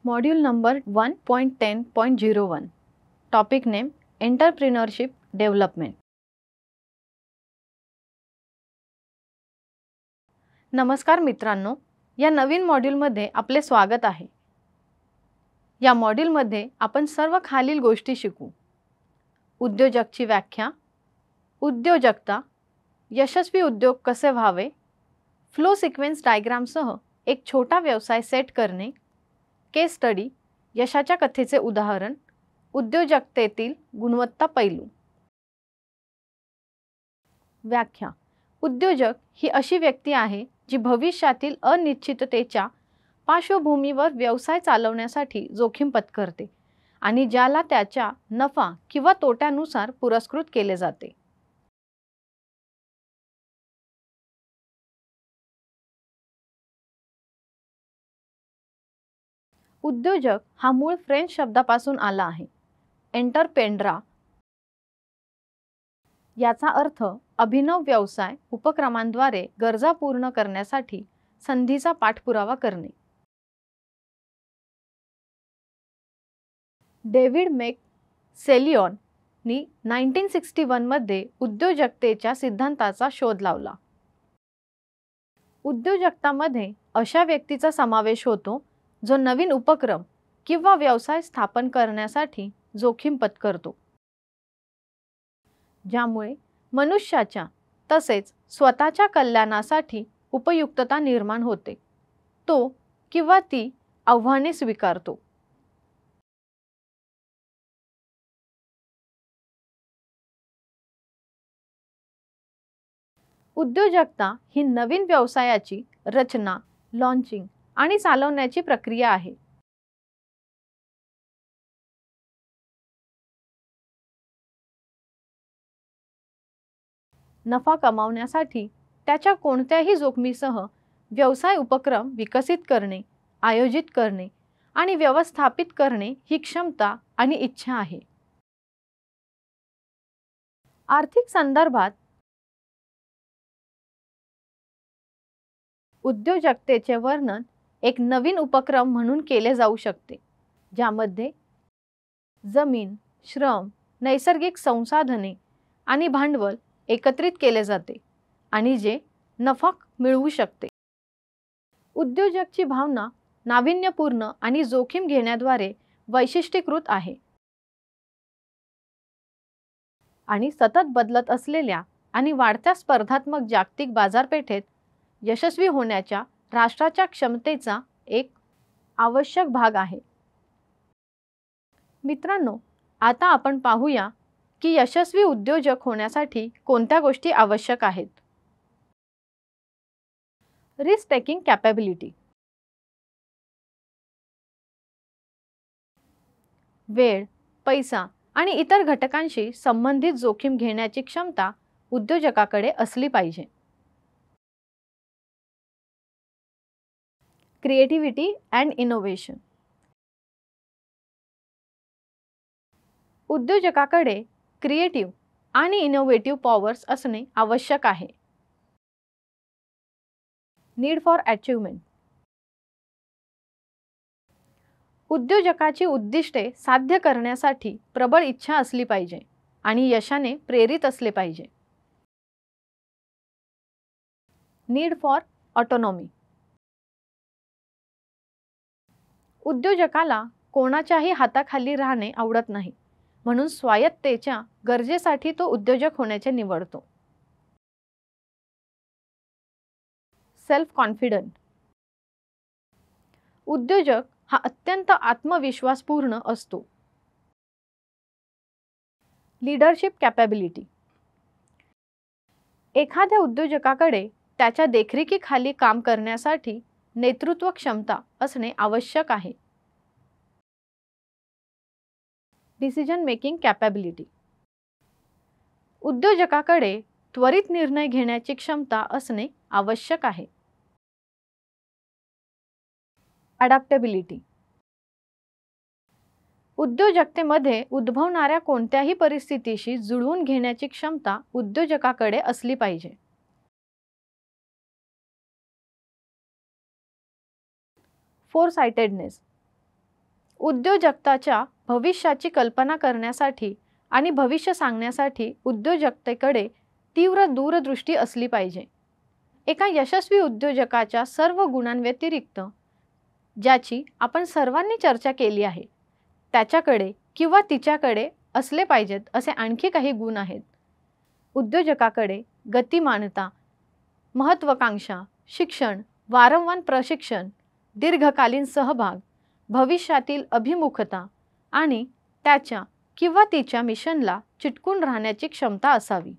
Module number 1.10.01. Topic name Entrepreneurship Development. नमस्कार मित्रांनो, या नवीन मॉड्यूलमध्ये आपले स्वागत आहे. या मॉड्यूलमध्ये आपण सर्व खालील गोष्टी शिकू. उद्योजकची व्याख्या, उद्योजकता, यशस्वी उद्योग कसे व्हावे, फ्लो सिक्वेन्स डायग्रामसह एक छोटा व्यवसाय सेट करणे, केस स्टडी, यशाच्या कथेचे उदाहरण, उद्योजकतेतील गुणवत्ता पैलू. व्याख्या. उद्योजक ही अशी व्यक्ती आहे जी भविष्यातील अनिश्चिततेच्या पार्श्वभूमीवर व्यवसाय चालवण्यासाठी जोखीम पत्करते आणि ज्याला त्याच्या नफा किंवा तोट्यानुसार पुरस्कृत केले जाते. उद्योजक हा मूळ फ्रेंच शब्दापासून आला आहे. एंटरप्रेन्योर याचा अर्थ अभिनव व्यवसाय उपक्रमांद्वारे गरजा पूर्ण करण्यासाठी संधीचा पाठपुरावा करणे. डेव्हिड मॅकसेलिऑननी 1961 मध्ये उद्योजकतेच्या सिद्धांताचा शोध लावला. उद्योजकतामध्ये अशा व्यक्तीचा समावेश होतो जो नवीन उपक्रम किंवा व्यवसाय स्थापन करण्यासाठी जोखीम पत्करतो, ज्यामुळे मनुष्याच्या तसेच स्वतःच्या कल्याणासाठी उपयुक्तता निर्माण होते. तो किंवा ती आव्हाने स्वीकारतो. उद्योजकता ही नवीन व्यवसायाची रचना, लॉन्चिंग आणि चालवण्याची प्रक्रिया आहे. नफा कमावण्यासाठी त्याच्या कोणत्याही जोखमीसह व्यवसाय उपक्रम विकसित करणे, आयोजित करणे आणि व्यवस्थापित करणे ही क्षमता आणि इच्छा आहे. आर्थिक संदर्भात उद्योजकतेचे वर्णन एक नवीन उपक्रम म्हणून केले जाऊ शकते, ज्यामध्ये जमीन, श्रम, नैसर्गिक संसाधने आणि भांडवल एकत्रित केले जाते आणि जे नफा मिळवू शकते. उद्योजकची भावना नाविन्यपूर्ण आणि जोखीम घेण्याद्वारे वैशिष्ट्यीकृत आहे आणि सतत बदलत असलेल्या आणि वाढत्या स्पर्धात्मक जागतिक बाजारपेठेत यशस्वी होण्याच्या राष्ट्राच्या क्षमतेचा एक आवश्यक भाग आहे. मित्रांनो, आता आपण पाहूया की यशस्वी उद्योजक होण्यासाठी कोणत्या गोष्टी आवश्यक आहेत. Risk taking capability. वेळ, पैसा आणि इतर घटकांशी संबंधित जोखीम घेण्याची क्षमता उद्योजकाकडे असली पाहिजे. Creativity and innovation. उद्योजकाकडे क्रिएटिव्ह आणि इनोव्हेटिव्ह पॉवर्स असणे आवश्यक आहे. Need for achievement. उद्योजकाची उद्दिष्टे साध्य करण्यासाठी प्रबळ इच्छा असली पाहिजे आणि यशाने प्रेरित असले पाहिजे. Need for autonomy. उद्योजकाला कोणाच्याही हाताखाली राहणे आवडत नाही, म्हणून स्वायत्ततेच्या गरजेसाठी तो उद्योजक होण्याचे निवडतो. Self confident. उद्योजक हा अत्यंत आत्मविश्वासपूर्ण असतो. Leadership capability. एखाद्या उद्योजकाकडे त्याच्या देखरेखीखाली काम करण्यासाठी नेतृत्व क्षमता असणे आवश्यक आहे. Decision making capability. उद्योजकाकडे त्वरित निर्णय घेण्याची क्षमता असणे आवश्यक आहे. अडॅप्टेबिलिटी. उद्योजकतेमध्ये उद्भवणाऱ्या कोणत्याही परिस्थितीशी जुळवून घेण्याची क्षमता उद्योजकाकडे असली पाहिजे. फोरसाइटेडनेस. उद्योजकताच्या भविष्याची कल्पना करण्यासाठी आणि भविष्य सांगण्यासाठी उद्योजकतेकडे तीव्र दूरदृष्टी असली पाहिजे. एका यशस्वी उद्योजकाच्या सर्व गुणांव्यतिरिक्त ज्याची आपण सर्वांनी चर्चा केली आहे, त्याच्याकडे किंवा तिच्याकडे असले पाहिजेत असे आणखी काही गुण आहेत. उद्योजकाकडे गतिमानता, महत्त्वाकांक्षा, शिक्षण, वारंवार प्रशिक्षण, दीर्घकालीन सहभाग, भविष्यातील अभिमुखता आणि त्याच्या किंवा तिच्या मिशनला चिटकून राहण्याची क्षमता असावी.